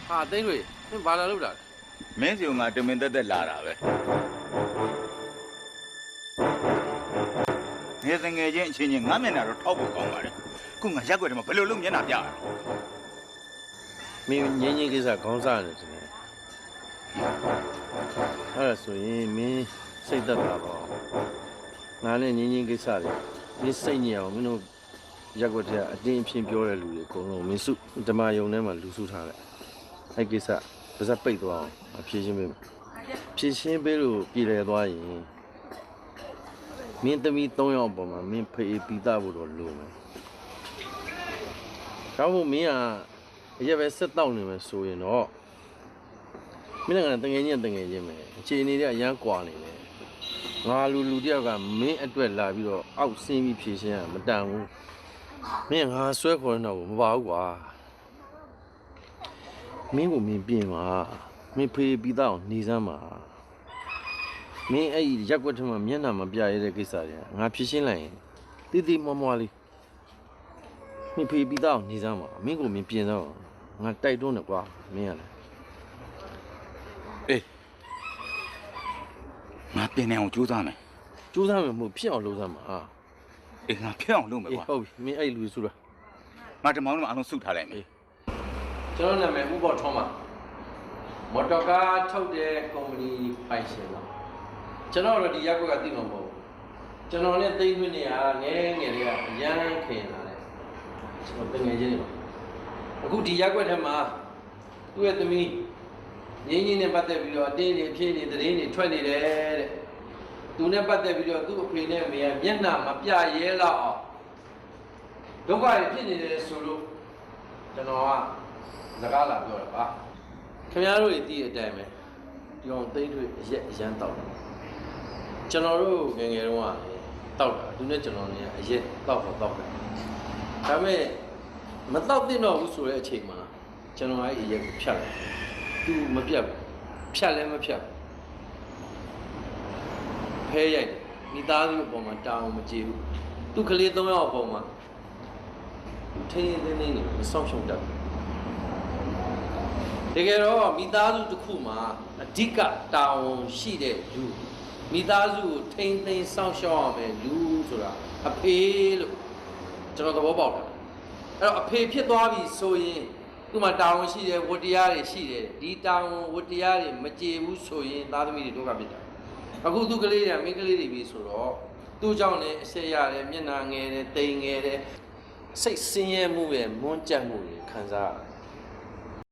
ဟာသိန်းတွေမင်းဘာလာလို့လာလဲ မင်းစီကငါတမင်တက်တက်လာတာပဲနေစငယ်ချင်းအချင်းချင်းငါမျက်နှာတော့ထောက်ဖို့ကောင်းပါလေခုငါရက်ွက်တယ်မှာဘယ်လိုလုပ်မျက်နှာပြရလဲ မင်းငင်းငင်းကိစ္စခေါင်းစားနေတယ်အဲ့ဒါဆိုရင်မင်းစိတ်သက်သာပါငါနဲ့ငင်းငင်းကိစ္စတွေမင်းစိတ်ညစ်အောင်မင်းတို့ရက်ွက်တဲ့အတင်းအဖျင်းပြောတဲ့လူတွေအကုန်လုံးမင်းစုဓမ္မယုံထဲမှာလူစုထားတယ်အဲ့ကိစ္စပါစပ်ပိတ်သွားအောင်ဖြည့်ရှင်းပေးမယ်ဖြည့်ရှင်းပေးလို့ပြည်လည်သွားရင်မင်းသမီး3ယောက်ပေါ်မှာမင်းဖေးပြီးသားဖို့တော့လိုမယ်ဒါမှမဟုတ်မင်းကအရက်ပဲဆက်တောက်နေမယ်ဆိုရင်တော့မင်းကတငယ်ချင်းပဲအခြေအနေတွေအရန်ကွာနေတယ်ငါလူတယောက်ကမင်းအတွက်လာပြီးတော့အောက်ဆင်းပြီးဖြည့်ရှင်းရမတန်ဘူးမင်းငါဆွဲခေါ်နေတော့မပါဘူးကွာမင်းကိုမင်းပြင်ပါမင်းဖေးပြီးသားအောင်နေစမ်းပါမင်းအဲ့ရက်ွက်ထမမျက်နှာမပြရတဲ့ကိစ္စတွေငါဖြည့်ရှင်းလိုက်ရင်တိတိမွားလေးမင်းဖေးပြီးသားအောင်နေစမ်းပါမင်းကိုမင်းပြင်တော့ငါတိုက်တွန်းတယ်ကွာမင်းရတယ်အေးငါပြင်နေအောင်ကြိုးစားမယ်မဟုတ်ဖြစ်အောင်လုပ်စမ်းပါအေးငါဖြစ်အောင်လုပ်မယ်ကွာဟုတ်ပြီမင်းအဲ့လူစုတာငါတမောင်းလုံးအလုံးစုထားလိုက်မယ်ကျွန်တော်နာမည်ဥပ္ပေါ်ထွန်းပါမော်တော်ကားထုတ်တဲ့ကုမ္ပဏီပိုင်ရှင်ပါကျွန်တော်တို့ဒီရက်ကွက်ကသိမှာမဟုတ်ဘူးကျွန်တော်နဲ့သိန်းသွင်းနေရငယ်ငယ်လေးကအရန်ခင်လာတယ်ကျွန်တော်တင်ငယ်ချင်းတွေပါအခုဒီရက်ကွက်ထဲမှာသူ့ရဲ့သမီးငင်းနဲ့ပတ်သက်ပြီးတော့အတင်းတွေဖြည့်နေသတင်းတွေထွက်နေတယ်တဲ့သူနဲ့ပတ်သက်ပြီးတော့သူ့အဖေနဲ့အမေကမျက်နှာမပြရဲတော့အောင်ဒုက္ခတွေဖြစ်နေတယ်ဆိုလို့ကျွန်တော်ကစကားလာပြောတာပါခင်ဗျားတို့ဒီအတိုင်းပဲဒီအောင်သိမ့်ထွေအရက်အရန်တောက်တယ်ကျွန်တော်တို့ငယ်ငယ်တုန်းကတောက်တာသူနဲ့ကျွန်တော်နဲ့အရက်တောက်တယ်ဒါပေမဲ့မတောက်တင်တော့ဘူးဆိုတဲ့အချိန်မှာကျွန်တော်အဲ့အရက်ကိုဖြတ်လိုက်သူမပြတ်ဘူးဖြတ်လည်းမဖြတ်ဖဲရိုက်တယ်မိသားစုအပေါ်မှာတောင်းမကြည့်ဘူးသူကလေး3ယောက်အပေါ်မှာထိန်းသိမ်းနေမဆောင်ရှုံတတ်တကယ်တော့မိသားစုတစ်ခုမှာအဓိကတာဝန်ရှိတဲ့လူမိသားစုကိုထိန်းသိမ်းဆောင်ရှောက်ရမယ်လူဆိုတာအဖေလို့ကျွန်တော်သဘောပေါက်တာအဲ့တော့အဖေဖြစ်သွားပြီဆိုရင်သူ့မှာတာဝန်ရှိတယ်ဝတ္တရားတွေရှိတယ်ဒီတာဝန်ဝတ္တရားတွေမကျေဘူးဆိုရင်သားသမီးတွေဒုက္ခဖြစ်တာအခုသူကလေးတွေမိန်းကလေးတွေပြီဆိုတော့သူ့ကြောင့်လည်းအဆက်ရတယ်မျက်နှာငယ်တယ်တိမ်ငယ်တယ်စိတ်ဆင်းရဲမှုရဲ့မွန်းကြက်မှုတွေခံစားရတယ်